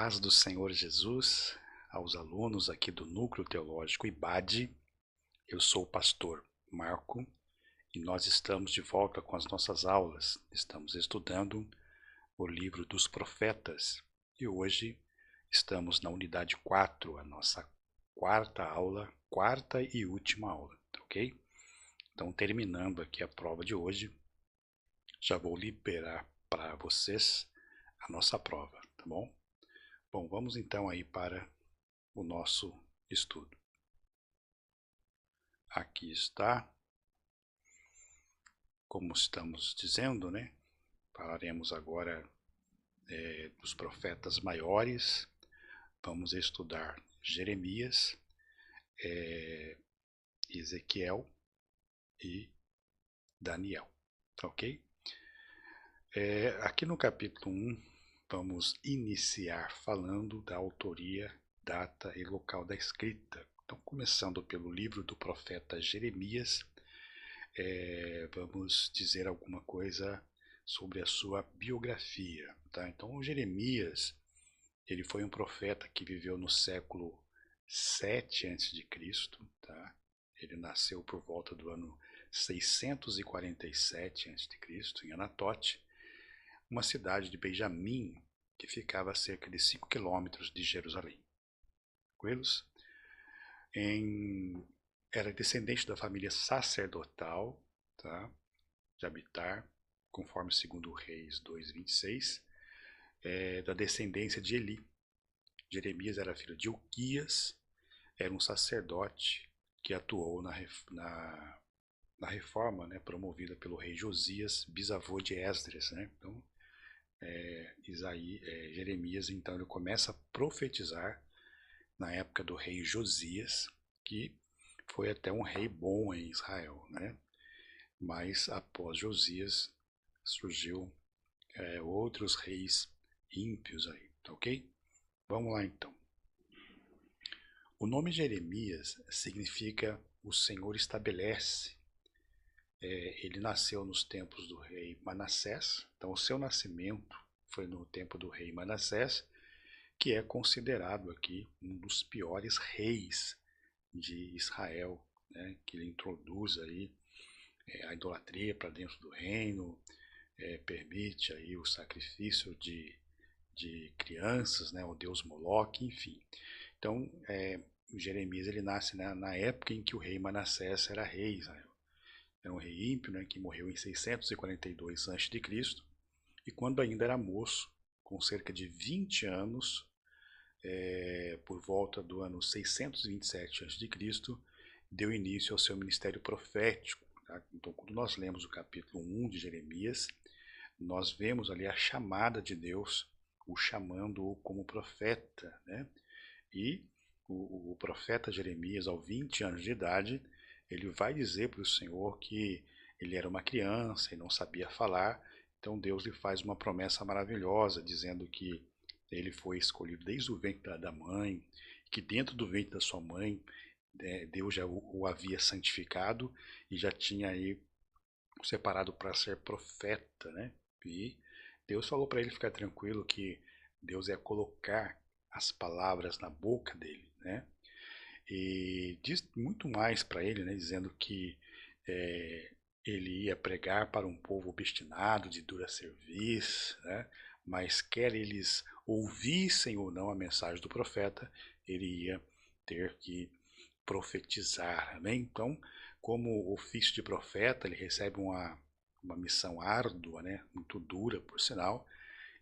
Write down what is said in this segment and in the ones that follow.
paz do Senhor Jesus, aos alunos aqui do Núcleo Teológico IBAD. Eu sou o pastor Marco e nós estamos de volta com as nossas aulas. Estamos estudando o livro dos profetas e hoje estamos na unidade 4, a nossa quarta aula, quarta e última aula, ok? Então, terminando aqui a prova de hoje, já vou liberar para vocês a nossa prova, tá bom? Bom, vamos então aí para o nosso estudo. Aqui está, como estamos dizendo, né? Falaremos agora dos profetas maiores. Vamos estudar Jeremias, Ezequiel e Daniel, ok? Aqui no capítulo 1, vamos iniciar falando da autoria, data e local da escrita. Então, começando pelo livro do profeta Jeremias, vamos dizer alguma coisa sobre a sua biografia. Tá? Então, o Jeremias, ele foi um profeta que viveu no século 7 a.C., tá? Ele nasceu por volta do ano 647 a.C., em Anatote, uma cidade de Benjamim, que ficava a cerca de 5 quilômetros de Jerusalém. Tranquilos? Era descendente da família sacerdotal, tá? De Abitar, conforme segundo Reis 2:26, da descendência de Eli. Jeremias era filho de Uquias, era um sacerdote que atuou na reforma, né, promovida pelo rei Josias, bisavô de Esdras, né? Então, Jeremias, então, ele começa a profetizar na época do rei Josias, que foi até um rei bom em Israel, né? Mas após Josias surgiu outros reis ímpios aí, ok? Vamos lá então. O nome Jeremias significa o Senhor estabelece. Ele nasceu nos tempos do rei Manassés, então o seu nascimento foi no tempo do rei Manassés, que é considerado aqui um dos piores reis de Israel, né? Que ele introduz aí a idolatria para dentro do reino, permite aí o sacrifício de crianças, né? O deus Moloque, enfim. Então, Jeremias ele nasce na época em que o rei Manassés era rei de Israel. Era um rei ímpio, né, que morreu em 642 a.C. E quando ainda era moço, com cerca de 20 anos, por volta do ano 627 a.C., deu início ao seu ministério profético. Tá? Então, quando nós lemos o capítulo 1 de Jeremias, nós vemos ali a chamada de Deus, o chamando-o como profeta, né? E o profeta Jeremias, aos 20 anos de idade, ele vai dizer para o Senhor que ele era uma criança e não sabia falar. Então Deus lhe faz uma promessa maravilhosa, dizendo que ele foi escolhido desde o ventre da mãe, que dentro do ventre da sua mãe Deus já o havia santificado e já tinha aí separado para ser profeta, né? E Deus falou para ele ficar tranquilo que Deus ia colocar as palavras na boca dele, né? E diz muito mais para ele, né? Dizendo que ele ia pregar para um povo obstinado, de dura cerviz, né? Mas quer eles ouvissem ou não a mensagem do profeta, ele ia ter que profetizar, amém? Então, como ofício de profeta, ele recebe uma missão árdua, né? Muito dura, por sinal,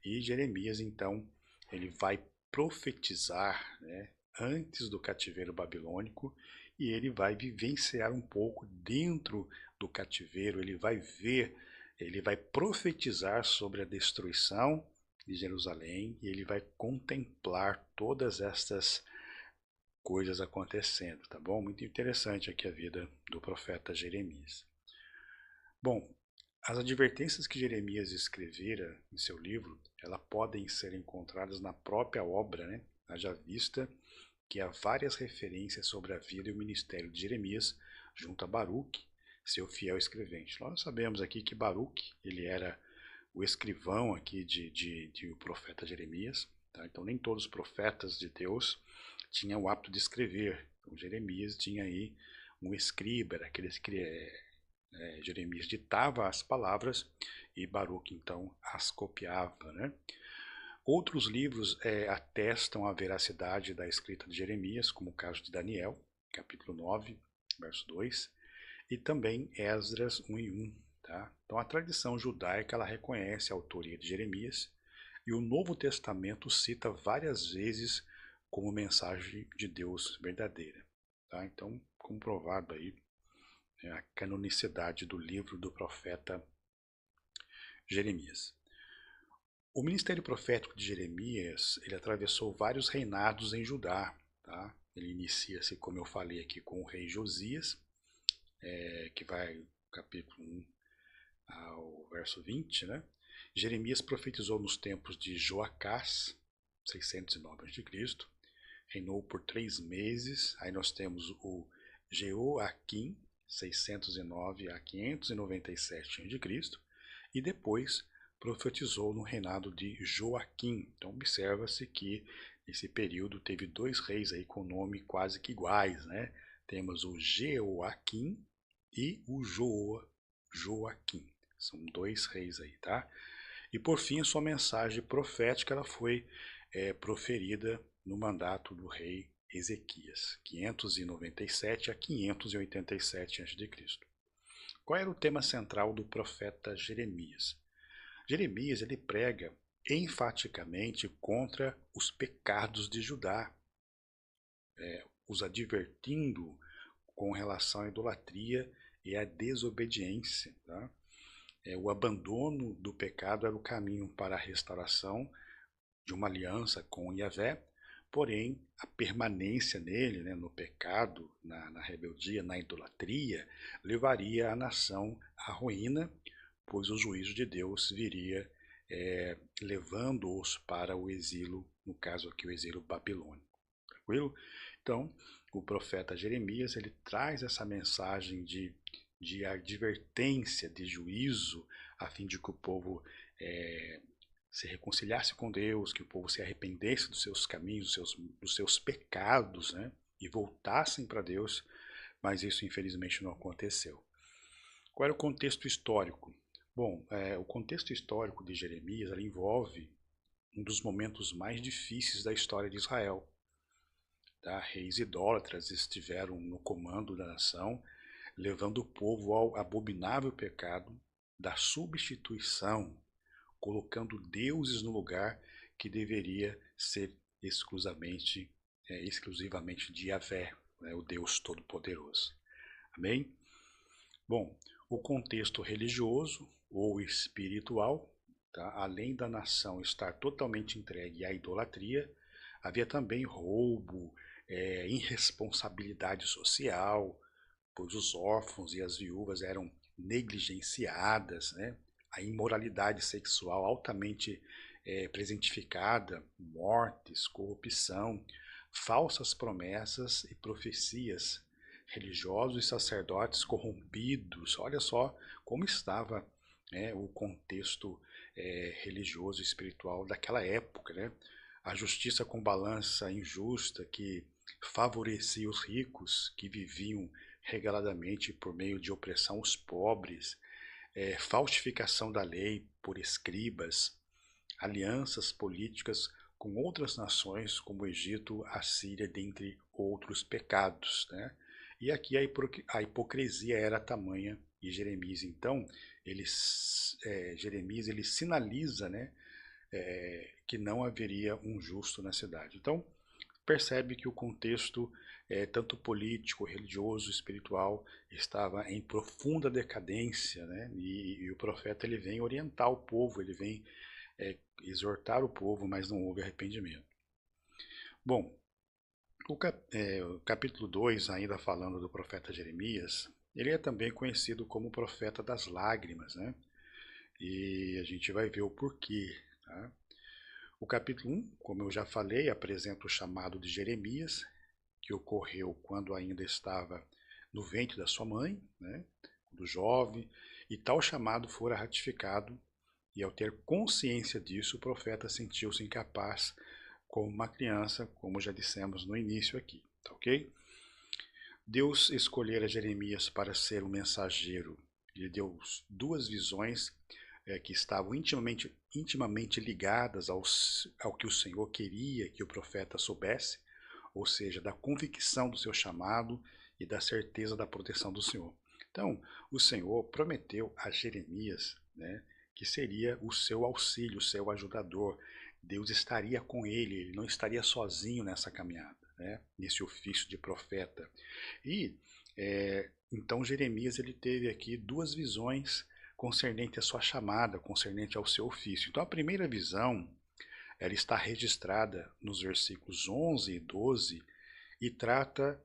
e Jeremias, então, ele vai profetizar, né, antes do cativeiro babilônico, e ele vai vivenciar um pouco dentro do cativeiro, ele vai ver, ele vai profetizar sobre a destruição de Jerusalém, e ele vai contemplar todas estas coisas acontecendo, tá bom? Muito interessante aqui a vida do profeta Jeremias. Bom, as advertências que Jeremias escrevera em seu livro, elas podem ser encontradas na própria obra, né? Haja vista que há várias referências sobre a vida e o ministério de Jeremias junto a Baruque, seu fiel escrevente. Nós sabemos aqui que Baruque, ele era o escrivão aqui de o profeta Jeremias, Tá? Então nem todos os profetas de Deus tinham o hábito de escrever. Então, Jeremias tinha aí um escriba, aqueles que Jeremias ditava as palavras e Baruque então as copiava, né? Outros livros atestam a veracidade da escrita de Jeremias, como o caso de Daniel, capítulo 9, verso 2, e também Esdras 1 e 1. Tá? Então a tradição judaica ela reconhece a autoria de Jeremias e o Novo Testamento cita várias vezes como mensagem de Deus verdadeira. Tá? Então, comprovado aí a canonicidade do livro do profeta Jeremias. O ministério profético de Jeremias, ele atravessou vários reinados em Judá. Tá? Ele inicia-se, como eu falei aqui, com o rei Josias, que vai do capítulo 1 ao verso 20. Né? Jeremias profetizou nos tempos de Joacás, 609 a.C., reinou por 3 meses. Aí nós temos o Jeoaquim, 609 a 597 a.C., e depois profetizou no reinado de Joaquim. Então observa-se que nesse período teve 2 reis aí com nome quase que iguais, né? Temos o Jeoaquim e o Joaquim. São 2 reis aí, tá? E por fim a sua mensagem profética ela foi proferida no mandato do rei Ezequias, 597 a 587 a.C. Qual era o tema central do profeta Jeremias? Jeremias ele prega enfaticamente contra os pecados de Judá, os advertindo com relação à idolatria e à desobediência. Tá? O abandono do pecado era o caminho para a restauração de uma aliança com Yahvé, porém a permanência nele, né, no pecado, na rebeldia, na idolatria, levaria a nação à ruína, pois o juízo de Deus viria levando-os para o exílio, no caso aqui o exílio babilônico. Tranquilo? Então, o profeta Jeremias ele traz essa mensagem de advertência, de juízo, a fim de que o povo se reconciliasse com Deus, que o povo se arrependesse dos seus caminhos, dos seus pecados, né? E voltassem para Deus, mas isso infelizmente não aconteceu. Qual era o contexto histórico? Bom, o contexto histórico de Jeremias envolve um dos momentos mais difíceis da história de Israel. Tá? Reis idólatras estiveram no comando da nação, levando o povo ao abominável pecado da substituição, colocando deuses no lugar que deveria ser exclusivamente de Yahvé, né, o Deus Todo-Poderoso. Amém? Bom, o contexto religioso ou espiritual, tá? Além da nação estar totalmente entregue à idolatria, havia também roubo, irresponsabilidade social, pois os órfãos e as viúvas eram negligenciadas, né? A imoralidade sexual altamente presentificada, mortes, corrupção, falsas promessas e profecias, religiosos e sacerdotes corrompidos. Olha só como estava o contexto religioso e espiritual daquela época, né? A justiça com balança injusta que favorecia os ricos que viviam regaladamente por meio de opressão aos pobres, falsificação da lei por escribas, alianças políticas com outras nações como o Egito, a Síria, dentre outros pecados. Né? E aqui a hipocrisia era tamanha e Jeremias, então, Jeremias ele sinaliza, né, que não haveria um justo na cidade. Então, percebe que o contexto, tanto político, religioso, espiritual, estava em profunda decadência, né? E o profeta ele vem orientar o povo, ele vem exortar o povo, mas não houve arrependimento. Bom, o capítulo 2, ainda falando do profeta Jeremias, ele é também conhecido como o profeta das lágrimas, né? E a gente vai ver o porquê, tá? O capítulo 1, como eu já falei, apresenta o chamado de Jeremias, que ocorreu quando ainda estava no ventre da sua mãe, né, do jovem, e tal chamado fora ratificado, e ao ter consciência disso, o profeta sentiu-se incapaz como uma criança, como já dissemos no início aqui, tá ok? Deus escolhera Jeremias para ser o mensageiro. Ele deu duas visões que estavam intimamente ligadas ao que o Senhor queria que o profeta soubesse, ou seja, da convicção do seu chamado e da certeza da proteção do Senhor. Então, o Senhor prometeu a Jeremias, né, que seria o seu auxílio, o seu ajudador. Deus estaria com ele não estaria sozinho nessa caminhada, né, nesse ofício de profeta. E então Jeremias ele teve aqui duas visões concernente à sua chamada, concernente ao seu ofício. Então a primeira visão, ela está registrada nos versículos 11 e 12 e trata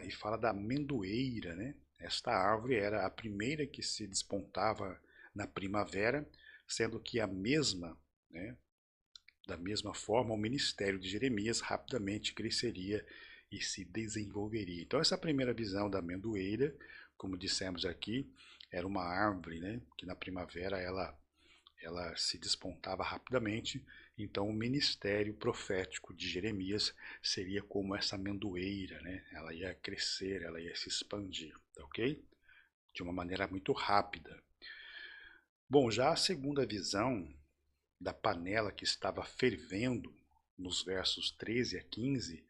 e fala da amendoeira, né? Esta árvore era a primeira que se despontava na primavera, sendo que a mesma, né, da mesma forma, o ministério de Jeremias rapidamente cresceria e se desenvolveria. Então essa primeira visão da amendoeira, como dissemos aqui, era uma árvore, né, que na primavera ela se despontava rapidamente. Então o ministério profético de Jeremias seria como essa amendoeira, né? Ela ia crescer, ela ia se expandir, tá ok? De uma maneira muito rápida. Bom, já a segunda visão da panela que estava fervendo, nos versos 13 a 15,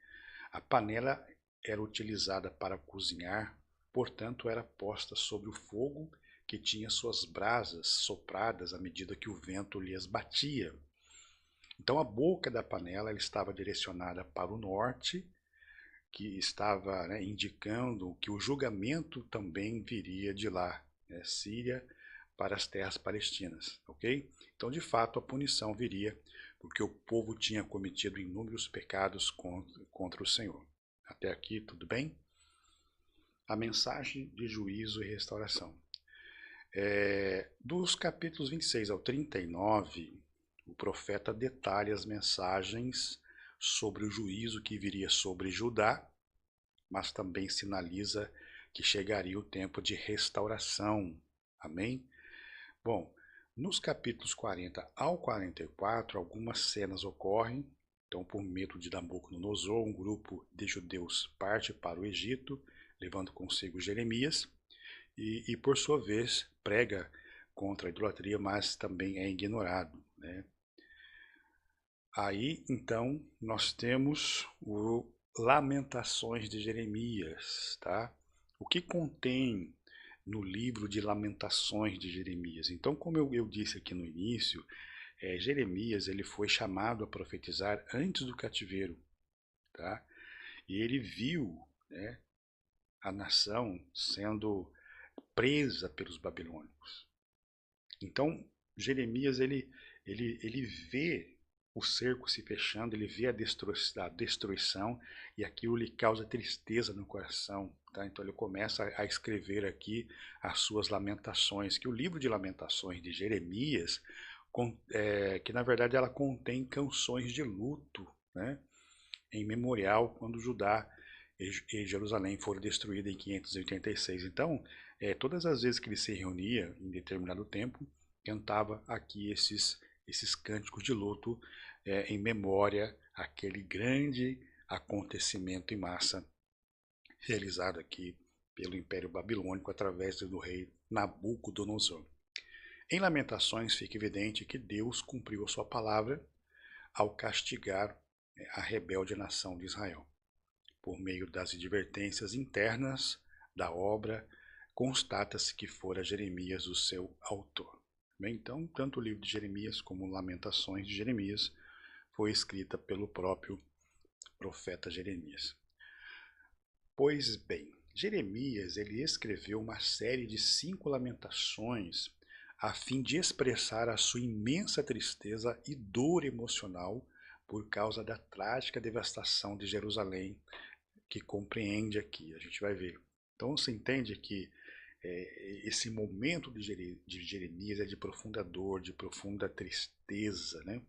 a panela era utilizada para cozinhar, portanto era posta sobre o fogo que tinha suas brasas sopradas à medida que o vento lhes batia. Então a boca da panela ela estava direcionada para o norte, que estava, né, indicando que o julgamento também viria de lá, né, Síria para as terras palestinas, ok? Então de fato a punição viria porque o povo tinha cometido inúmeros pecados contra o Senhor. Até aqui tudo bem? A mensagem de juízo e restauração. Dos capítulos 26 ao 39, o profeta detalha as mensagens sobre o juízo que viria sobre Judá, mas também sinaliza que chegaria o tempo de restauração. Amém? Bom, nos capítulos 40 ao 44, algumas cenas ocorrem. Então, por medo de Nabucodonosor, um grupo de judeus parte para o Egito, levando consigo Jeremias, e por sua vez prega contra a idolatria, mas também é ignorado, né? Aí então nós temos o Lamentações de Jeremias, tá? O que contém no livro de Lamentações de Jeremias? Então, como eu disse aqui no início, Jeremias ele foi chamado a profetizar antes do cativeiro, tá? E ele viu, né, a nação sendo presa pelos babilônicos. Então, Jeremias ele vê o cerco se fechando, ele vê a destruição e aquilo lhe causa tristeza no coração. Tá? Então ele começa a escrever aqui as suas lamentações, que o livro de lamentações de Jeremias, que na verdade ela contém canções de luto, né? Em memorial quando Judá e Jerusalém foram destruídas em 586. Então, todas as vezes que ele se reunia em determinado tempo, cantava aqui esses cânticos de luto em memória àquele grande acontecimento em massa realizado aqui pelo Império Babilônico através do rei Nabucodonosor. Em Lamentações fica evidente que Deus cumpriu a sua palavra ao castigar a rebelde nação de Israel. Por meio das advertências internas da obra, constata-se que fora Jeremias o seu autor. Bem, então, tanto o livro de Jeremias como Lamentações de Jeremias foi escrita pelo próprio profeta Jeremias. Pois bem, Jeremias ele escreveu uma série de 5 lamentações a fim de expressar a sua imensa tristeza e dor emocional por causa da trágica devastação de Jerusalém, que compreende aqui, a gente vai ver. Então você entende que esse momento de Jeremias é de profunda dor, de profunda tristeza, né?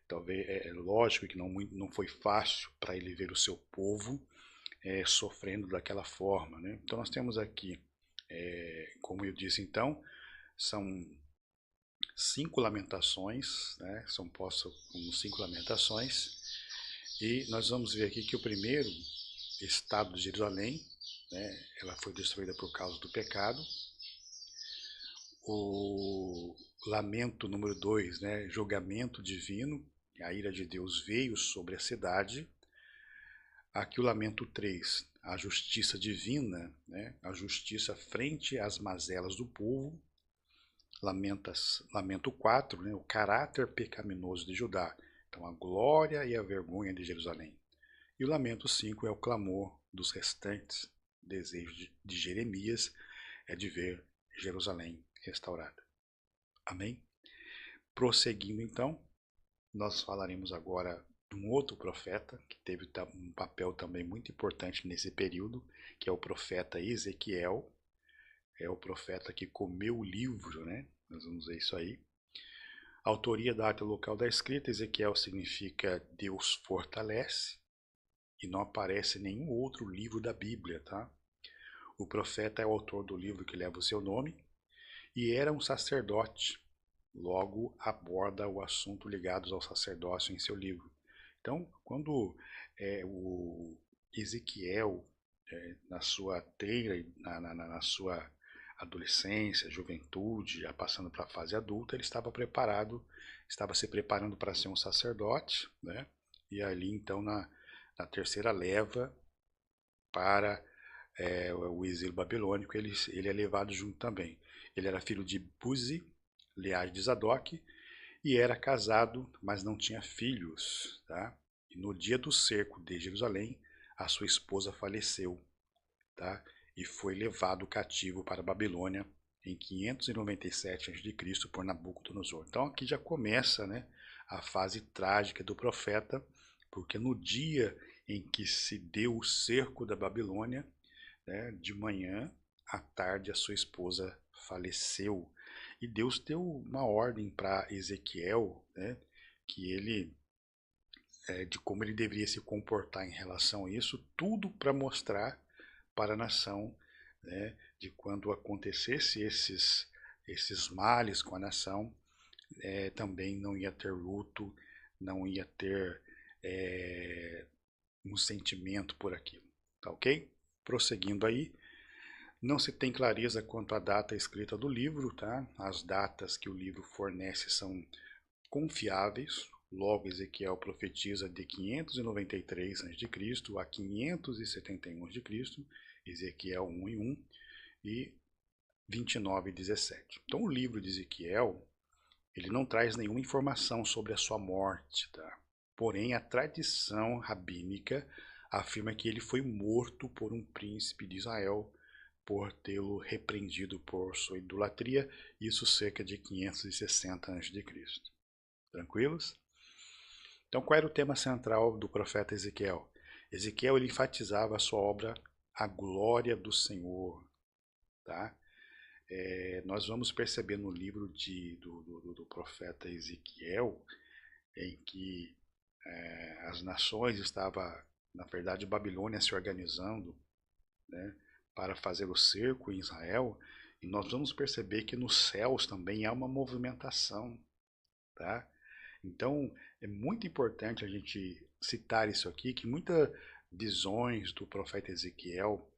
Talvez é lógico que não foi fácil para ele ver o seu povo sofrendo daquela forma, né? Então nós temos aqui, como eu disse então, são 5 lamentações, né? São postas como 5 lamentações. E nós vamos ver aqui que o primeiro estado de Jerusalém, né, ela foi destruída por causa do pecado. O lamento número 2, né, julgamento divino, a ira de Deus veio sobre a cidade. Aqui o lamento 3, a justiça divina, né, a justiça frente às mazelas do povo. Lamento 4, né, o caráter pecaminoso de Judá. Então a glória e a vergonha de Jerusalém. E o lamento 5 é o clamor dos restantes desejos de Jeremias, é de ver Jerusalém restaurada. Amém? Prosseguindo então, nós falaremos agora de um outro profeta, que teve um papel também muito importante nesse período, que é o profeta Ezequiel. É o profeta que comeu o livro, né? Nós vamos ver isso aí. A autoria da data local da escrita, Ezequiel significa Deus fortalece, e não aparece em nenhum outro livro da Bíblia, tá? O profeta é o autor do livro que leva o seu nome, e era um sacerdote, logo aborda o assunto ligados ao sacerdócio em seu livro. Então, quando o Ezequiel, na sua teira, na sua adolescência, juventude, já passando para a fase adulta, ele estava se preparando para ser um sacerdote, né? E ali então na terceira leva para o exílio babilônico, ele é levado junto também. Ele era filho de Buzi, linhagem de Zadok, e era casado, mas não tinha filhos. Tá? E no dia do cerco de Jerusalém, a sua esposa faleceu, tá? E foi levado cativo para a Babilônia em 597 a.C. por Nabucodonosor. Então aqui já começa, né, a fase trágica do profeta, porque no dia em que se deu o cerco da Babilônia, né, de manhã à tarde a sua esposa faleceu. E Deus deu uma ordem para Ezequiel, né, que ele de como ele deveria se comportar em relação a isso, tudo para mostrar para a nação, né, de quando acontecesse esses males com a nação, também não ia ter luto, não ia ter um sentimento por aquilo. Tá ok? Prosseguindo aí, não se tem clareza quanto à data escrita do livro, tá? As datas que o livro fornece são confiáveis. Logo, Ezequiel profetiza de 593 a.C. a 571 a.C., Ezequiel 1 e 1 e 29 e 17. Então, o livro de Ezequiel, ele não traz nenhuma informação sobre a sua morte, tá? Porém, a tradição rabínica afirma que ele foi morto por um príncipe de Israel por tê-lo repreendido por sua idolatria, isso cerca de 560 a.C. Tranquilos? Então, qual era o tema central do profeta Ezequiel? Ezequiel ele enfatizava a sua obra A Glória do Senhor. Tá? Nós vamos perceber no livro do profeta Ezequiel, em que as nações estavam, na verdade, Babilônia se organizando, né, para fazer o cerco em Israel, e nós vamos perceber que nos céus também há uma movimentação. Tá? Então, é muito importante a gente citar isso aqui, que muitas visões do profeta Ezequiel,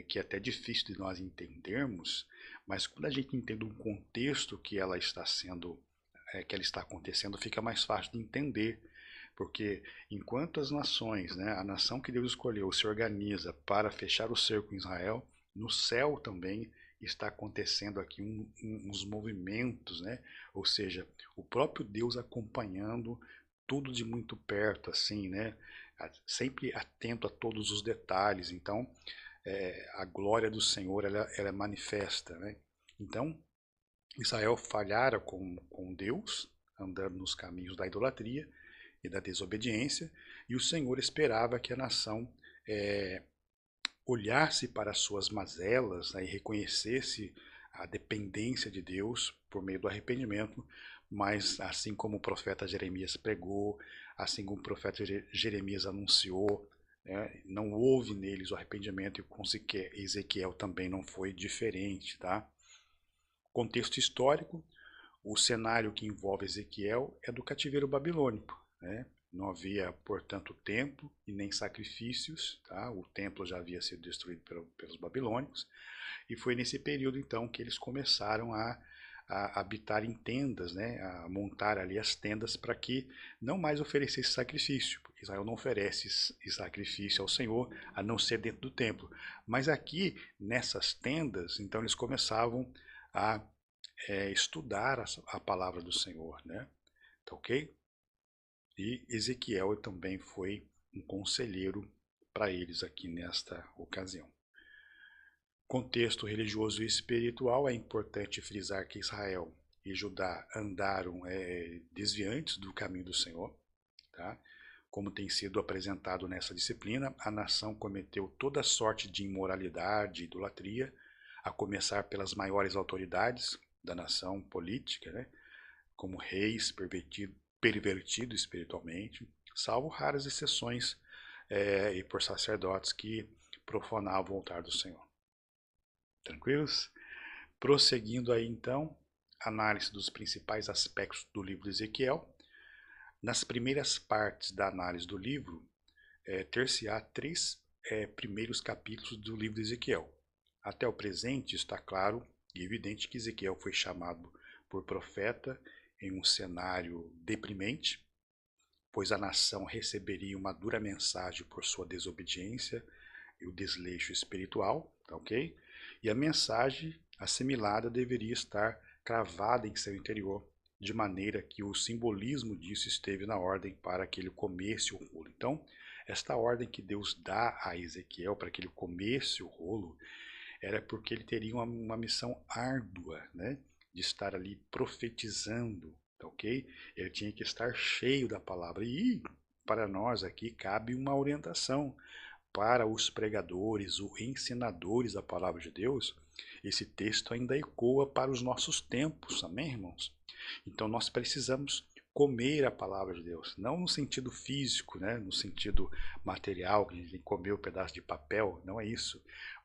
que é até difícil de nós entendermos, mas quando a gente entende um contexto que ela está que ela está acontecendo, fica mais fácil de entender. Porque enquanto as nações, né, a nação que Deus escolheu se organiza para fechar o cerco em Israel, no céu também está acontecendo aqui uns movimentos, né? Ou seja, o próprio Deus acompanhando tudo de muito perto, assim, né? Sempre atento a todos os detalhes. Então, a glória do Senhor ela é manifesta, né? Então, Israel falhara com Deus, andando nos caminhos da idolatria e da desobediência, e o Senhor esperava que a nação olhasse para as suas mazelas, né, e reconhecesse a dependência de Deus por meio do arrependimento, mas assim como o profeta Jeremias pregou, assim como o profeta Jeremias anunciou, né, não houve neles o arrependimento, e com Ezequiel também não foi diferente. Tá? Contexto histórico: O cenário que envolve Ezequiel é do cativeiro babilônico, né? Não havia, portanto, templo e nem sacrifícios, tá? O templo já havia sido destruído pelos babilônicos, e foi nesse período, então, que eles começaram a habitar em tendas, né? A montar ali as tendas para que não mais oferecesse sacrifício, porque Israel não oferece sacrifício ao Senhor, a não ser dentro do templo. Mas aqui, nessas tendas, então eles começavam a estudar a palavra do Senhor, né? Tá ok? E Ezequiel também foi um conselheiro para eles aqui nesta ocasião. Contexto religioso e espiritual, é importante frisar que Israel e Judá andaram desviantes do caminho do Senhor, tá? Como tem sido apresentado nessa disciplina, a nação cometeu toda sorte de imoralidade e idolatria, a começar pelas maiores autoridades da nação política, né? Como reis pervertidos espiritualmente, salvo raras exceções e por sacerdotes que profanavam o altar do Senhor. Tranquilos? Prosseguindo aí então, análise dos principais aspectos do livro de Ezequiel. Nas primeiras partes da análise do livro, ter-se-á três primeiros capítulos do livro de Ezequiel. Até o presente está claro e evidente que Ezequiel foi chamado por profeta em um cenário deprimente, pois a nação receberia uma dura mensagem por sua desobediência e o desleixo espiritual, tá ok? E a mensagem assimilada deveria estar cravada em seu interior, de maneira que o simbolismo disso esteve na ordem para que ele comesse o rolo. Então, esta ordem que Deus dá a Ezequiel para que ele comesse o rolo, era porque ele teria uma missão árdua, né? De estar ali profetizando, tá ok? Ele tinha que estar cheio da palavra. E para nós aqui cabe uma orientação para os pregadores, os ensinadores da palavra de Deus. Esse texto ainda ecoa para os nossos tempos, amém, irmãos? Então nós precisamos comer a palavra de Deus, não no sentido físico, né? No sentido material, que a gente tem que comer um pedaço de papel, não é isso.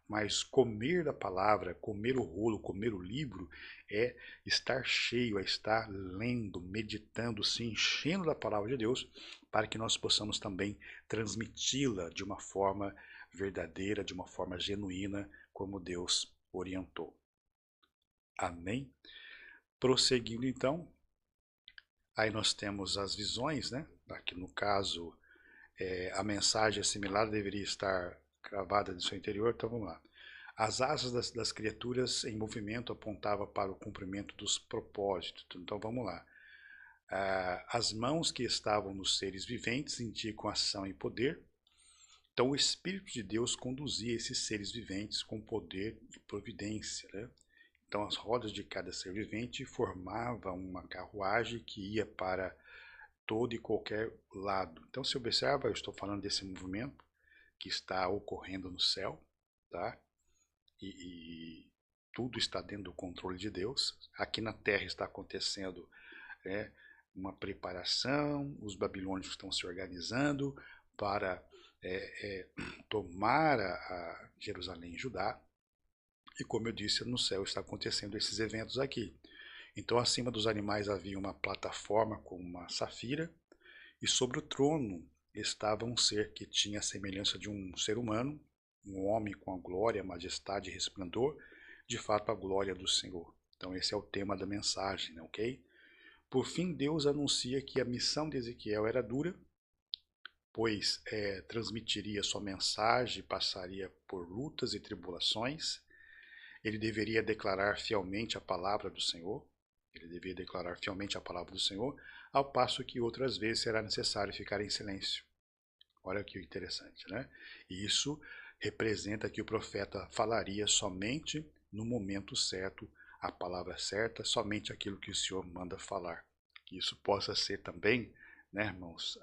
Mas comer da palavra, comer o rolo, comer o livro, é estar cheio, é estar lendo, meditando, se enchendo da palavra de Deus, para que nós possamos também transmiti-la de uma forma verdadeira, de uma forma genuína, como Deus orientou. Amém? Prosseguindo então, aí nós temos as visões, né? Aqui no caso, a mensagem assimilada deveria estar cravada no seu interior, então vamos lá. As asas das criaturas em movimento apontavam para o cumprimento dos propósitos, então vamos lá. As mãos que estavam nos seres viventes indicam ação e poder, então o Espírito de Deus conduzia esses seres viventes com poder e providência, né? Então as rodas de cada ser vivente formavam uma carruagem que ia para todo e qualquer lado. Então se observa, eu estou falando desse movimento que está ocorrendo no céu, tá? E tudo está dentro do controle de Deus. Aqui na terra está acontecendo uma preparação, os babilônios estão se organizando para tomar a Jerusalém e Judá. E como eu disse, no céu está acontecendo esses eventos aqui. Então acima dos animais havia uma plataforma com uma safira, e sobre o trono estava um ser que tinha a semelhança de um ser humano, um homem com a glória, majestade e resplendor, de fato a glória do Senhor. Então esse é o tema da mensagem, ok? Por fim, Deus anuncia que a missão de Ezequiel era dura, pois transmitiria sua mensagem, passaria por lutas e tribulações. Ele deveria declarar fielmente a palavra do Senhor, ao passo que outras vezes será necessário ficar em silêncio. Olha que interessante, né? E isso representa que o profeta falaria somente no momento certo, a palavra certa, somente aquilo que o Senhor manda falar. Que isso possa ser também, né, irmãos,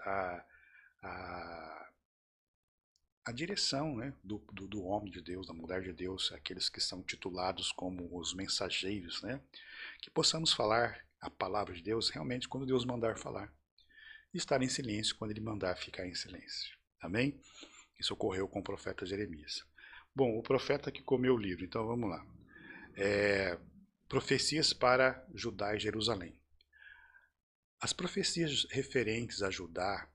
a direção, né, do homem de Deus, da mulher de Deus, aqueles que são titulados como os mensageiros, né? Que possamos falar a palavra de Deus realmente quando Deus mandar falar. E estar em silêncio quando Ele mandar ficar em silêncio. Amém? Isso ocorreu com o profeta Jeremias. Bom, o profeta que comeu o livro, então vamos lá. Profecias para Judá e Jerusalém. As profecias referentes a Judá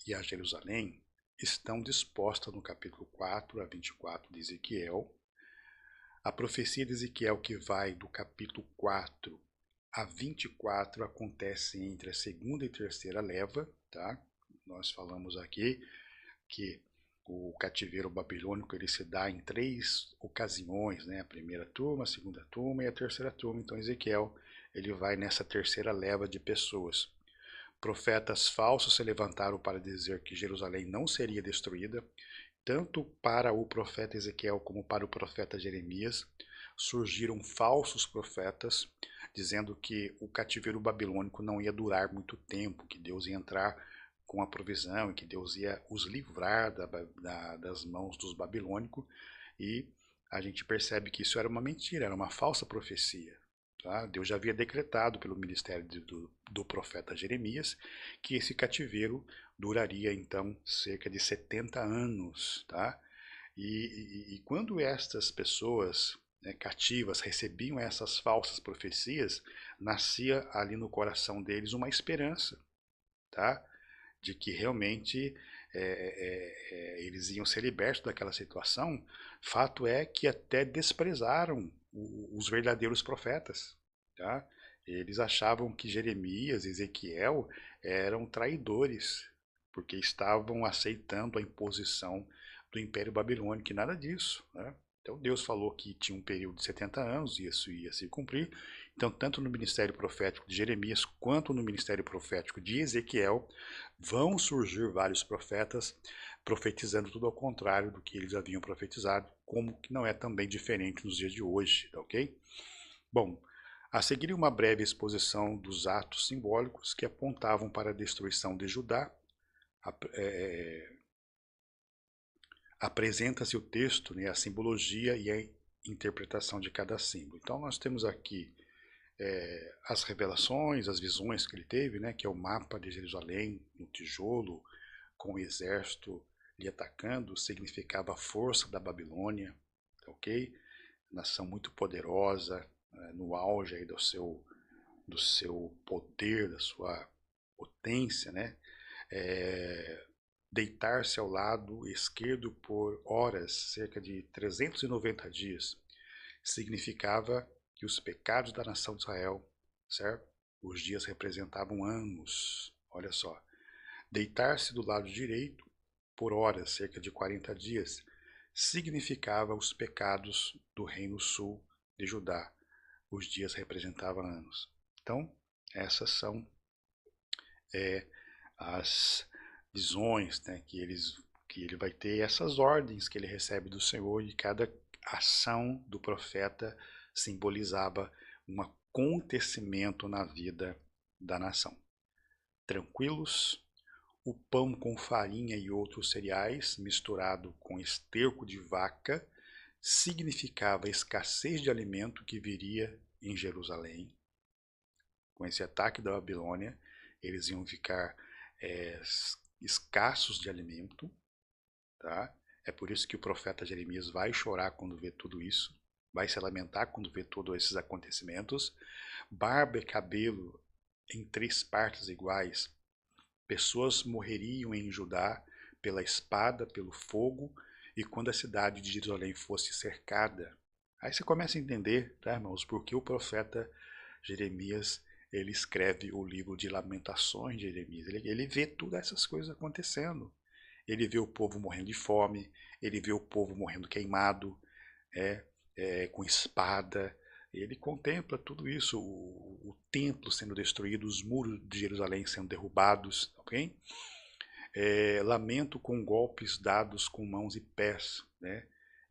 e a Jerusalém estão dispostas no capítulo 4 a 24 de Ezequiel. A profecia de Ezequiel, que vai do capítulo 4 a 24, acontece entre a segunda e terceira leva, tá? Nós falamos aqui que o cativeiro babilônico ele se dá em 3 ocasiões, né? A primeira turma, a segunda turma e a terceira turma. Então Ezequiel ele vai nessa terceira leva de pessoas. Profetas falsos se levantaram para dizer que Jerusalém não seria destruída. Tanto para o profeta Ezequiel como para o profeta Jeremias surgiram falsos profetas dizendo que o cativeiro babilônico não ia durar muito tempo, que Deus ia entrar com a provisão e que Deus ia os livrar das mãos dos babilônicos, e a gente percebe que isso era uma mentira, era uma falsa profecia. Tá? Deus já havia decretado pelo ministério do profeta Jeremias que esse cativeiro duraria então cerca de 70 anos. Tá? E quando estas pessoas, né, cativas recebiam essas falsas profecias, nascia ali no coração deles uma esperança, tá? De que realmente eles iam ser libertos daquela situação. Fato é que até desprezaram os verdadeiros profetas. Tá? Eles achavam que Jeremias e Ezequiel eram traidores, porque estavam aceitando a imposição do Império Babilônico, e nada disso. Né? Então Deus falou que tinha um período de 70 anos, e isso ia se cumprir. Então, tanto no ministério profético de Jeremias, quanto no ministério profético de Ezequiel, vão surgir vários profetas profetizando tudo ao contrário do que eles haviam profetizado, como que não é também diferente nos dias de hoje, ok? Bom, a seguir uma breve exposição dos atos simbólicos que apontavam para a destruição de Judá, apresenta-se o texto, né, a simbologia e a interpretação de cada símbolo. Então nós temos aqui as revelações, as visões que ele teve, né, que é o mapa de Jerusalém no tijolo, com o exército lhe atacando, significava a força da Babilônia, ok? Nação muito poderosa, no auge aí do seu poder, da sua potência, né? Deitar-se ao lado esquerdo por horas, cerca de 390 dias, significava que os pecados da nação de Israel, certo? Os dias representavam anos, olha só. Deitar-se do lado direito por horas, cerca de 40 dias, significava os pecados do reino sul de Judá. Os dias representavam anos. Então, essas são as visões, né, que ele vai ter, essas ordens que ele recebe do Senhor, e cada ação do profeta simbolizava um acontecimento na vida da nação. Tranquilos, o pão com farinha e outros cereais misturado com esterco de vaca significava a escassez de alimento que viria em Jerusalém. Com esse ataque da Babilônia, eles iam ficar escassos de alimento. Tá? É por isso que o profeta Jeremias vai chorar quando vê tudo isso, vai se lamentar quando vê todos esses acontecimentos. Barba e cabelo em 3 partes iguais. Pessoas morreriam em Judá pela espada, pelo fogo, e quando a cidade de Jerusalém fosse cercada. Aí você começa a entender, tá, irmãos, porque o profeta Jeremias ele escreve o livro de Lamentações de Jeremias. Ele vê todas essas coisas acontecendo. Ele vê o povo morrendo de fome, ele vê o povo morrendo queimado, com espada. Ele contempla tudo isso, o templo sendo destruído, os muros de Jerusalém sendo derrubados, ok? Lamento com golpes dados com mãos e pés, né?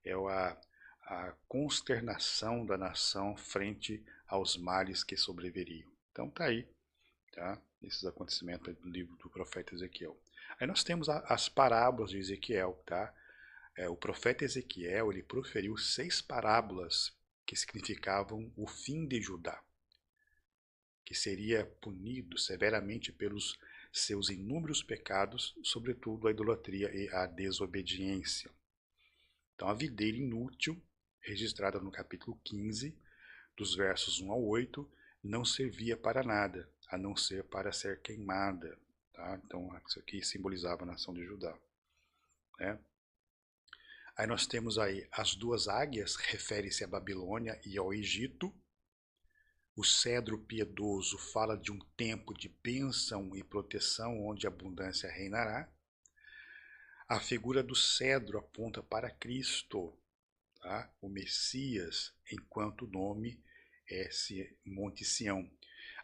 É a consternação da nação frente aos males que sobreviriam. Então tá aí, tá? Esses acontecimentos do livro do profeta Ezequiel. Aí nós temos as parábolas de Ezequiel, tá? O profeta Ezequiel ele proferiu 6 parábolas que significavam o fim de Judá, que seria punido severamente pelos seus inúmeros pecados, sobretudo a idolatria e a desobediência. Então a videira inútil, registrada no capítulo 15, dos versos 1 ao 8, não servia para nada, a não ser para ser queimada. Tá? Então, isso aqui simbolizava a nação de Judá. Né? Aí nós temos aí as duas águias, refere-se à Babilônia e ao Egito. O cedro piedoso fala de um tempo de bênção e proteção, onde a abundância reinará. A figura do cedro aponta para Cristo, tá? O Messias, enquanto o nome é Monte Sião.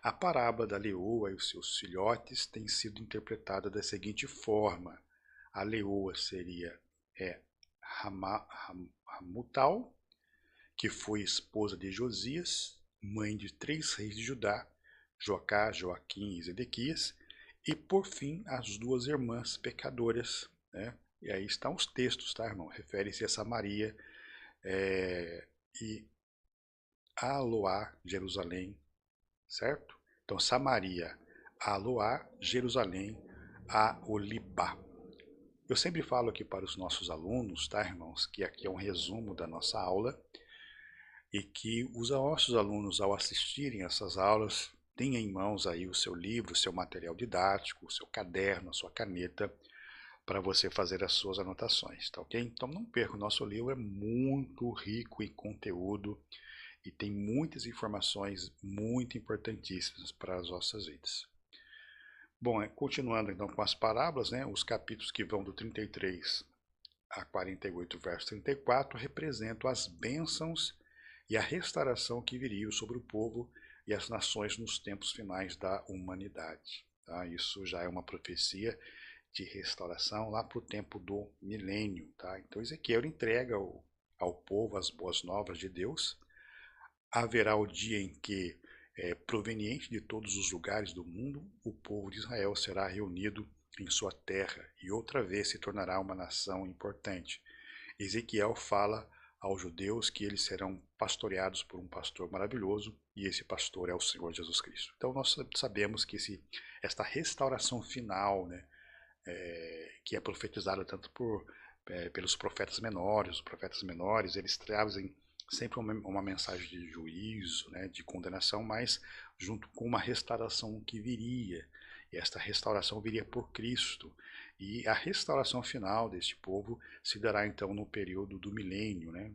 A parábola da leoa e os seus filhotes tem sido interpretada da seguinte forma. A leoa seria Hamutal, que foi esposa de Josias, mãe de 3 reis de Judá, Joacá, Joaquim e Zedequias, e por fim as 2 irmãs pecadoras. Né? E aí estão os textos, tá, irmão? Refere-se a Samaria e Aloá, Jerusalém, certo? Então Samaria, Aloá, Jerusalém, Aolibá. Eu sempre falo aqui para os nossos alunos, tá, irmãos, que aqui é um resumo da nossa aula e que os nossos alunos, ao assistirem essas aulas, tenham em mãos aí o seu livro, o seu material didático, o seu caderno, a sua caneta, para você fazer as suas anotações, tá ok? Então não perca, o nosso livro é muito rico em conteúdo e tem muitas informações muito importantíssimas para as nossas vidas. Bom, continuando então com as parábolas, né, os capítulos que vão do 33 a 48, verso 34, representam as bênçãos e a restauração que viriam sobre o povo e as nações nos tempos finais da humanidade. Tá? Isso já é uma profecia de restauração lá para o tempo do milênio. Tá? Então Ezequiel entrega ao povo as boas novas de Deus. Haverá o dia em que, proveniente de todos os lugares do mundo, o povo de Israel será reunido em sua terra e outra vez se tornará uma nação importante. Ezequiel fala aos judeus que eles serão pastoreados por um pastor maravilhoso, e esse pastor é o Senhor Jesus Cristo. Então nós sabemos que esta restauração final, né, que é profetizada tanto pelos profetas menores, os profetas menores, eles trazem sempre uma mensagem de juízo, né, de condenação, mas junto com uma restauração que viria, e esta restauração viria por Cristo. E a restauração final deste povo se dará então no período do milênio, né?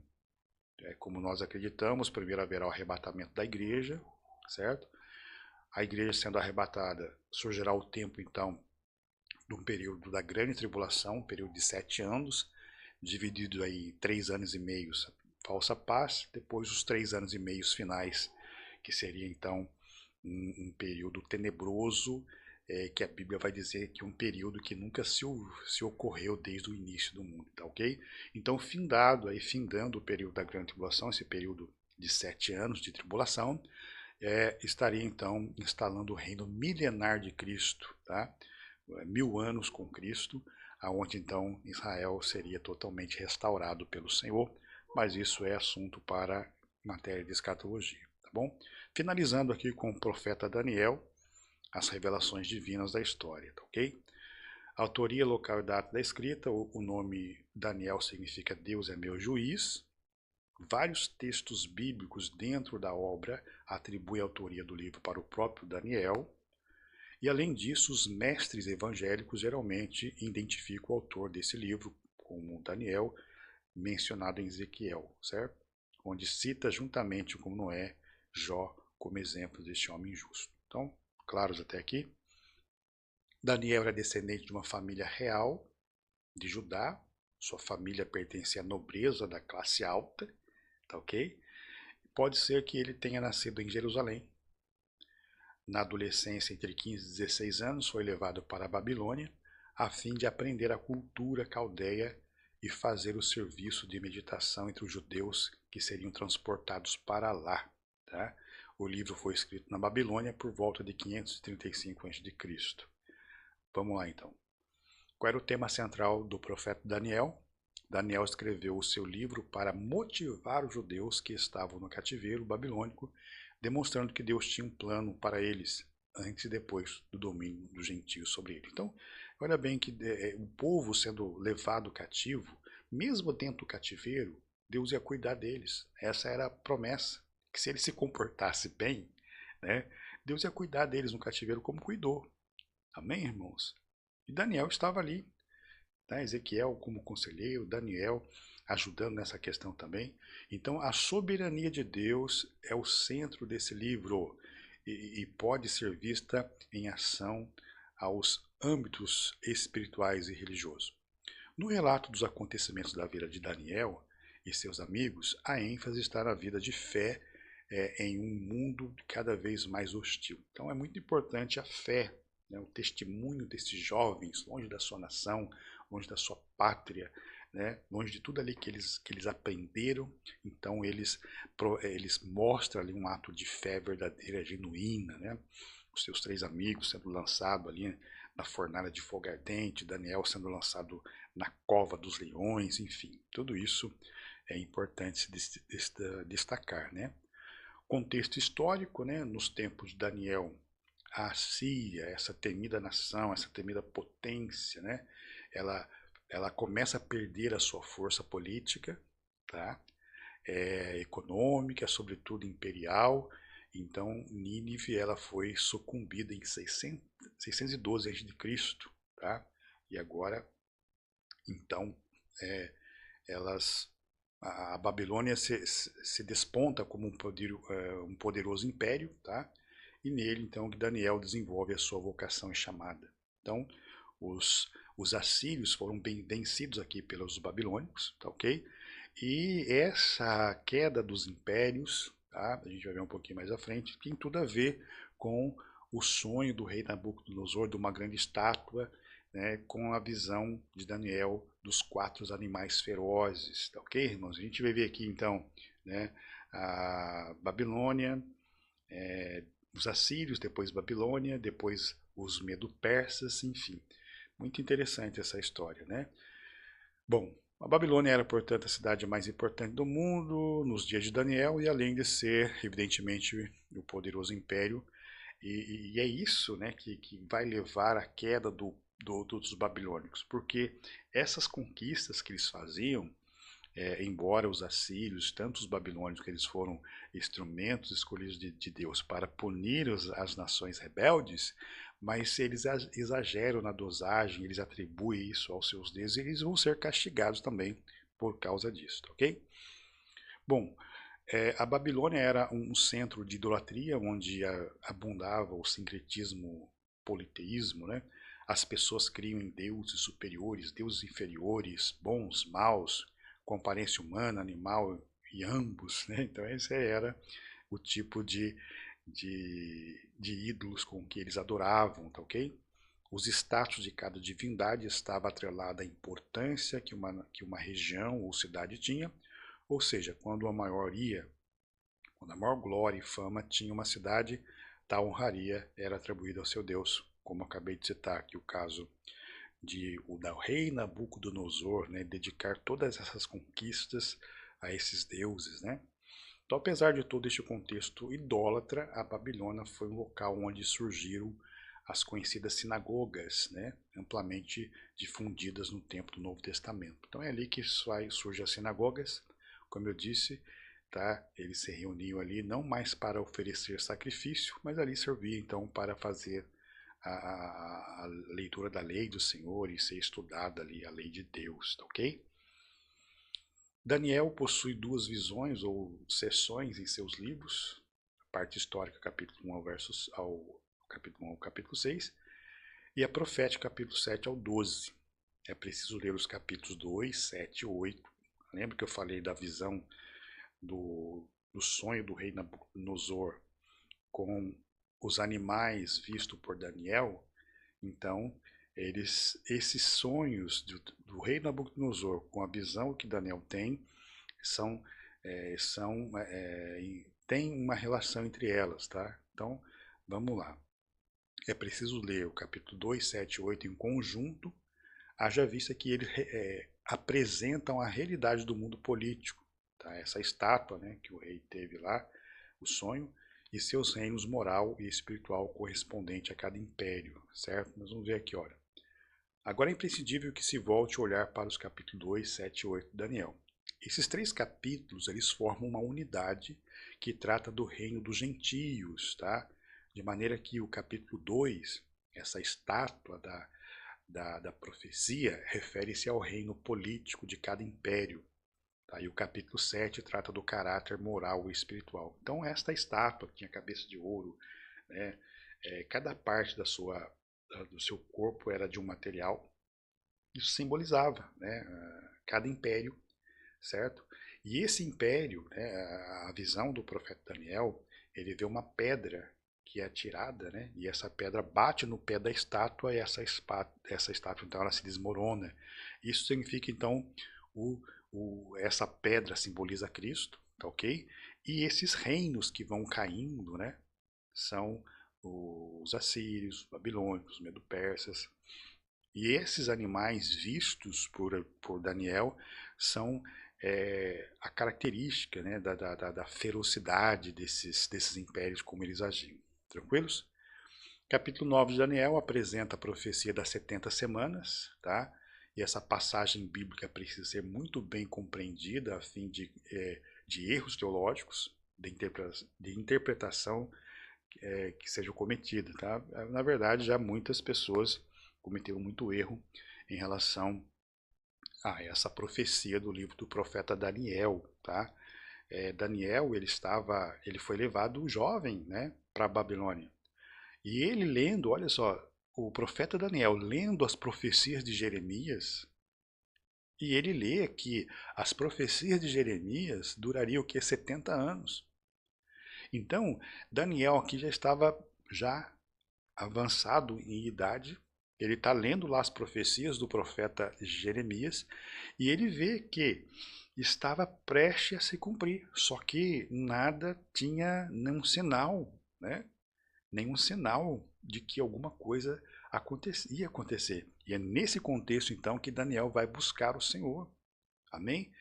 Como nós acreditamos, primeiro haverá o arrebatamento da igreja, certo? A igreja sendo arrebatada, surgirá o tempo então de um período da grande tribulação, um período de 7 anos, dividido aí em 3 anos e meio, falsa paz, depois os 3 anos e meio finais, que seria então um período tenebroso, que a Bíblia vai dizer que é um período que nunca se ocorreu desde o início do mundo, tá ok? Então, findando o período da grande tribulação, esse período de 7 anos de tribulação, estaria então instalando o reino milenar de Cristo, tá? 1000 anos com Cristo, aonde então Israel seria totalmente restaurado pelo Senhor, mas isso é assunto para matéria de escatologia, tá bom? Finalizando aqui com o profeta Daniel, as revelações divinas da história, tá ok? Autoria, local e data da escrita, o nome Daniel significa Deus é meu juiz. Vários textos bíblicos dentro da obra atribuem a autoria do livro para o próprio Daniel. E além disso, os mestres evangélicos geralmente identificam o autor desse livro como Daniel, mencionado em Ezequiel, certo? Onde cita juntamente com Noé, Jó, como exemplos deste homem justo. Então, claros até aqui. Daniel era descendente de uma família real de Judá. Sua família pertencia à nobreza da classe alta, tá ok? Pode ser que ele tenha nascido em Jerusalém. Na adolescência, entre 15 e 16 anos, foi levado para a Babilônia, a fim de aprender a cultura caldeia e fazer o serviço de meditação entre os judeus que seriam transportados para lá. Tá? O livro foi escrito na Babilônia por volta de 535 a.C. Vamos lá então. Qual era o tema central do profeta Daniel? Daniel escreveu o seu livro para motivar os judeus que estavam no cativeiro babilônico, demonstrando que Deus tinha um plano para eles, antes e depois do domínio dos gentios sobre ele. Então, olha bem que o povo sendo levado cativo, mesmo dentro do cativeiro, Deus ia cuidar deles. Essa era a promessa. que se ele se comportasse bem, né, Deus ia cuidar deles no cativeiro como cuidou. Amém, irmãos? E Daniel estava ali, né? Ezequiel como conselheiro, Daniel ajudando nessa questão também. Então, a soberania de Deus é o centro desse livro e pode ser vista em ação aos âmbitos espirituais e religiosos. No relato dos acontecimentos da vida de Daniel e seus amigos, a ênfase está na vida de fé em um mundo cada vez mais hostil. Então é muito importante a fé, né, o testemunho desses jovens, longe da sua nação, longe da sua pátria, né, longe de tudo ali que eles aprenderam. Então eles mostram ali um ato de fé verdadeira, genuína, né? Os seus 3 amigos sendo lançados ali na fornalha de fogo ardente, Daniel sendo lançado na cova dos leões, enfim, tudo isso é importante se destacar, né? Contexto histórico, né? Nos tempos de Daniel, a Síria, essa temida nação, essa temida potência, né? Ela começa a perder a sua força política, tá? Econômica, sobretudo imperial. Então, Nínive ela foi sucumbida em 612 a.C., tá? E agora, então, elas a Babilônia se desponta como um poderoso império, tá? E nele, então, que Daniel desenvolve a sua vocação e chamada. Então, os assírios foram bem vencidos aqui pelos babilônicos, tá ok? E essa queda dos impérios, tá? A gente vai ver um pouquinho mais à frente, tem tudo a ver com o sonho do rei Nabucodonosor de uma grande estátua, né, com a visão de Daniel dos 4 animais ferozes, tá ok, irmãos? A gente vai ver aqui então, né, a Babilônia, os assírios, depois Babilônia, depois os medo-persas, enfim. Muito interessante essa história, né? Bom, a Babilônia era, portanto, a cidade mais importante do mundo nos dias de Daniel e além de ser, evidentemente, o poderoso império, e é isso, né, que vai levar à queda dos babilônicos, porque essas conquistas que eles faziam, embora os assírios, tanto os babilônicos, que eles foram instrumentos escolhidos de Deus para punir as nações rebeldes, mas eles exageram na dosagem, eles atribuem isso aos seus deuses e eles vão ser castigados também por causa disso, ok? Bom, a Babilônia era um centro de idolatria onde abundava o sincretismo politeísmo, né? As pessoas criam em deuses superiores, deuses inferiores, bons, maus, com aparência humana, animal e ambos, né? Então esse era o tipo de ídolos com que eles adoravam, tá ok? Os status de cada divindade estava atrelada à importância que uma região ou cidade tinha, ou seja, quando a maior glória e fama tinha uma cidade, tal honraria era atribuída ao seu Deus, como acabei de citar aqui o caso da rei Nabucodonosor, né, dedicar todas essas conquistas a esses deuses, né? Então, apesar de todo este contexto idólatra, a Babilônia foi um local onde surgiram as conhecidas sinagogas, né, amplamente difundidas no tempo do Novo Testamento. Então é ali que surgem as sinagogas, como eu disse, tá? Eles se reuniam ali não mais para oferecer sacrifício, mas ali servia então para fazer a leitura da lei do Senhor e ser estudada ali a lei de Deus, tá ok? Daniel possui 2 visões ou sessões em seus livros, a parte histórica, capítulo 1 ao capítulo 6, e a profética, capítulo 7 ao 12. É preciso ler os capítulos 2, 7 e 8. Lembra que eu falei da visão do sonho do rei Nabucodonosor com os animais visto por Daniel? Então, esses sonhos do rei Nabucodonosor com a visão que Daniel tem são, tem uma relação entre elas, tá? Então, vamos lá. É preciso ler o capítulo 2, 7 e 8 em conjunto, haja vista que eles apresentam a realidade do mundo político, tá? Essa estátua, né, que o rei teve lá, o sonho, e seus reinos moral e espiritual correspondente a cada império, certo? Nós vamos ver aqui, olha. Agora é imprescindível que se volte a olhar para os capítulos 2, 7 e 8 de Daniel. Esses 3 capítulos, eles formam uma unidade que trata do reino dos gentios, tá? De maneira que o capítulo 2, essa estátua da profecia, refere-se ao reino político de cada império. Tá? E o capítulo 7 trata do caráter moral e espiritual. Então esta estátua que tinha cabeça de ouro, né? Cada parte do seu corpo era de um material. Isso simbolizava, né, cada império, certo? E esse império, né, a visão do profeta Daniel, ele vê uma pedra que é atirada, né, e essa pedra bate no pé da estátua e essa estátua então ela se desmorona. Isso significa então essa pedra simboliza Cristo, tá ok? E esses reinos que vão caindo, né, são os assírios, os babilônicos, os medo-persas. E esses animais vistos por Daniel são a característica, né, da ferocidade desses impérios, como eles agiam. Tranquilos? Capítulo 9 de Daniel apresenta a profecia das 70 semanas, tá? E essa passagem bíblica precisa ser muito bem compreendida a fim de erros teológicos, de interpretação que sejam cometidas, tá? Na verdade, já muitas pessoas cometeram muito erro em relação a essa profecia do livro do profeta Daniel, tá? Daniel, ele foi levado jovem, né, para a Babilônia. E ele lendo, olha só, o profeta Daniel lendo as profecias de Jeremias, e ele lê que as profecias de Jeremias durariam o que? 70 anos. Então, Daniel aqui já estava já avançado em idade, ele está lendo lá as profecias do profeta Jeremias e ele vê que estava prestes a se cumprir, só que nada tinha nenhum sinal, né? Nenhum sinal de que alguma coisa ia acontecer. E é nesse contexto então que Daniel vai buscar o Senhor. Amém?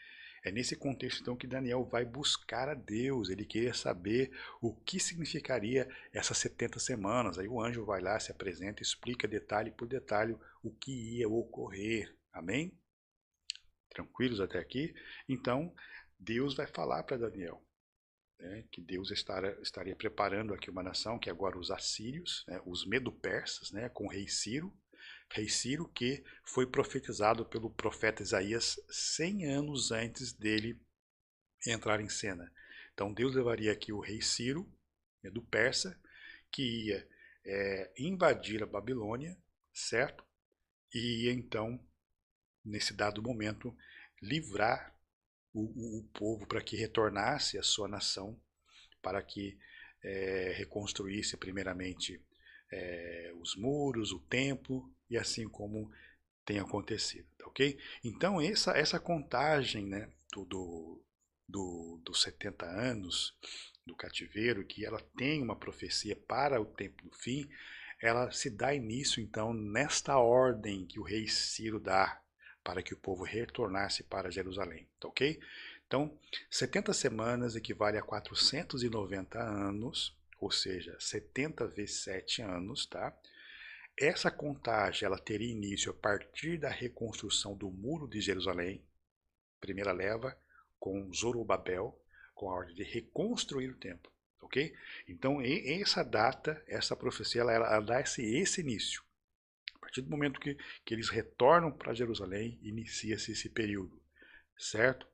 É nesse contexto então que Daniel vai buscar a Deus. Ele queria saber o que significaria essas 70 semanas. Aí o anjo vai lá, se apresenta, explica detalhe por detalhe o que ia ocorrer. Amém? Tranquilos até aqui? Então, Deus vai falar para Daniel, né, que Deus estaria preparando aqui uma nação, que agora os assírios, né, os medo-persas, né, com o rei Ciro que foi profetizado pelo profeta Isaías 100 anos antes dele entrar em cena. Então Deus levaria aqui o rei Ciro, do Persa, que ia invadir a Babilônia, certo? E ia então, nesse dado momento, livrar o povo para que retornasse à sua nação, para que reconstruísse primeiramente os muros, o templo, e assim como tem acontecido, tá ok? Então essa contagem, né, dos 70 anos do cativeiro, que ela tem uma profecia para o tempo do fim, ela se dá início então nesta ordem que o rei Ciro dá para que o povo retornasse para Jerusalém, tá ok? Então, 70 semanas equivale a 490 anos, ou seja, 70 vezes 7 anos, tá? Essa contagem ela teria início a partir da reconstrução do Muro de Jerusalém, primeira leva, com Zorobabel, com a ordem de reconstruir o templo, ok? Então, essa data, essa profecia, ela dá esse início. A partir do momento que eles retornam para Jerusalém, inicia-se esse período, certo?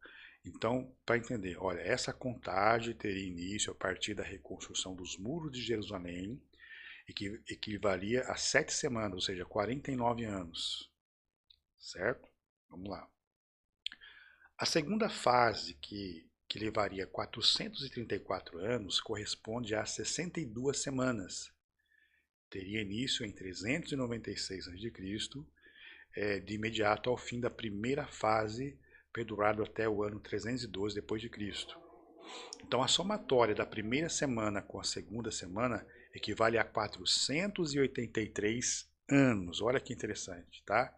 Então, para entender, olha, essa contagem teria início a partir da reconstrução dos muros de Jerusalém, e que equivalia a 7 semanas, ou seja, 49 anos, certo? Vamos lá. A segunda fase, que levaria 434 anos, corresponde a 62 semanas. Teria início em 396 a.C., de imediato ao fim da primeira fase, perdurado até o ano 312 depois de Cristo. Então a somatória da primeira semana com a segunda semana equivale a 483 anos. Olha que interessante, tá?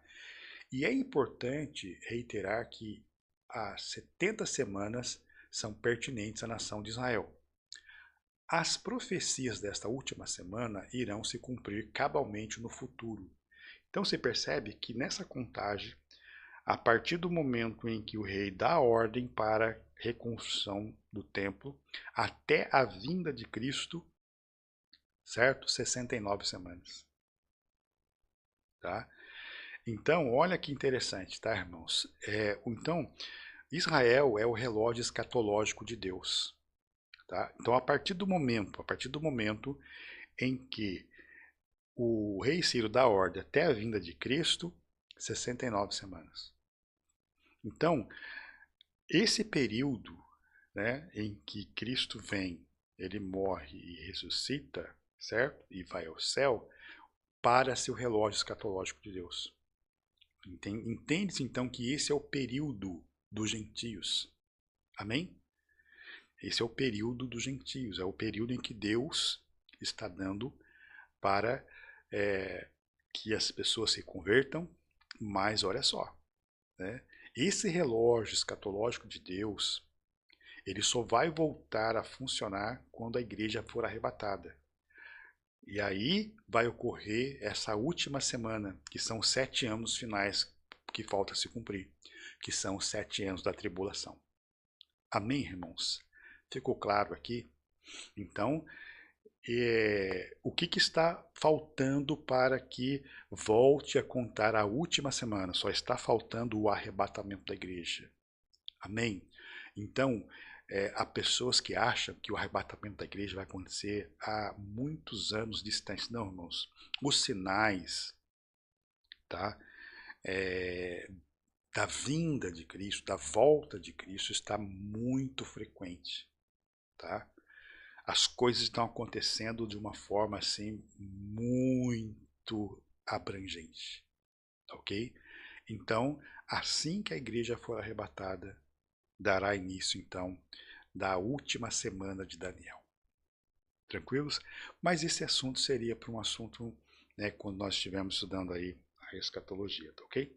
E é importante reiterar que as 70 semanas são pertinentes à nação de Israel. As profecias desta última semana irão se cumprir cabalmente no futuro. Então você percebe que nessa contagem a partir do momento em que o rei dá ordem para a reconstrução do templo, até a vinda de Cristo, certo? 69 semanas. Tá? Então, olha que interessante, tá, irmãos? Então, Israel é o relógio escatológico de Deus. Tá? Então, a partir do momento em que o rei Ciro dá ordem até a vinda de Cristo, 69 semanas. Então, esse período, né, em que Cristo vem, ele morre e ressuscita, certo? E vai ao céu, para-se o relógio escatológico de Deus. Entende-se então que esse é o período dos gentios. Amém? Esse é o período dos gentios, é o período em que Deus está dando para que as pessoas se convertam, mas olha só, né? Esse relógio escatológico de Deus, ele só vai voltar a funcionar quando a igreja for arrebatada. E aí vai ocorrer essa última semana, que são os 7 anos finais que falta se cumprir, que são os 7 anos da tribulação. Amém, irmãos? Ficou claro aqui? Então, o que está faltando para que volte a contar a última semana? Só está faltando o arrebatamento da igreja. Amém? Então, há pessoas que acham que o arrebatamento da igreja vai acontecer há muitos anos distantes. Não, irmãos. Os sinais, tá? Da vinda de Cristo, da volta de Cristo, está muito frequente. Tá? As coisas estão acontecendo de uma forma assim muito abrangente, ok? Então, assim que a igreja for arrebatada, dará início então da última semana de Daniel. Tranquilos? Mas esse assunto seria para um assunto, né, quando nós estivermos estudando aí a escatologia, tá ok?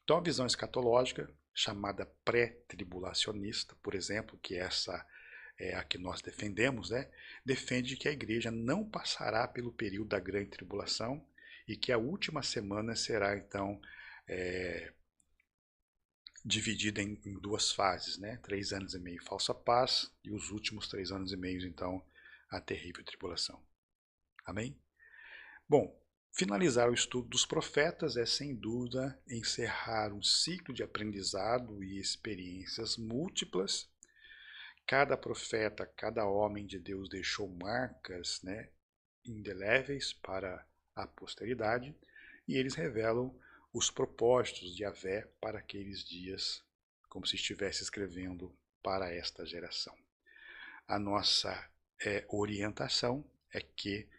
Então a visão escatológica, chamada pré-tribulacionista, por exemplo, que essa é a que nós defendemos, né? Defende que a igreja não passará pelo período da grande tribulação e que a última semana será então dividida em 2 fases, né? 3 anos e meio falsa paz e os últimos 3 anos e meio então a terrível tribulação. Amém? Bom, finalizar o estudo dos profetas é sem dúvida encerrar um ciclo de aprendizado e experiências múltiplas. Cada profeta, cada homem de Deus deixou marcas, né, indeléveis para a posteridade e eles revelam os propósitos de Yahvé para aqueles dias, como se estivesse escrevendo para esta geração. A nossa orientação é que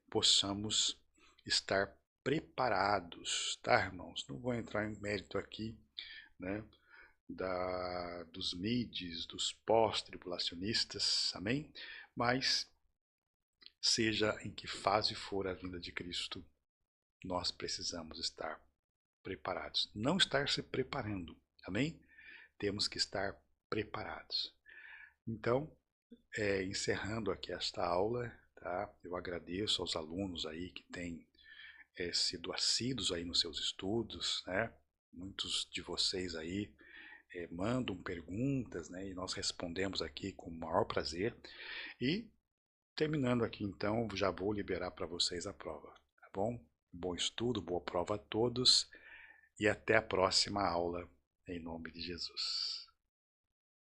possamos estar preparados, tá, irmãos? Não vou entrar em mérito aqui, né, dos mides, dos pós-tribulacionistas, amém? Mas, seja em que fase for a vinda de Cristo, nós precisamos estar preparados. Não estar se preparando, amém? Temos que estar preparados. Então, encerrando aqui esta aula, tá? Eu agradeço aos alunos aí que têm sido assíduos aí nos seus estudos, né? Muitos de vocês aí mandam perguntas, né? E nós respondemos aqui com o maior prazer. E terminando aqui então, já vou liberar para vocês a prova, tá bom? Bom estudo, boa prova a todos e até a próxima aula, em nome de Jesus.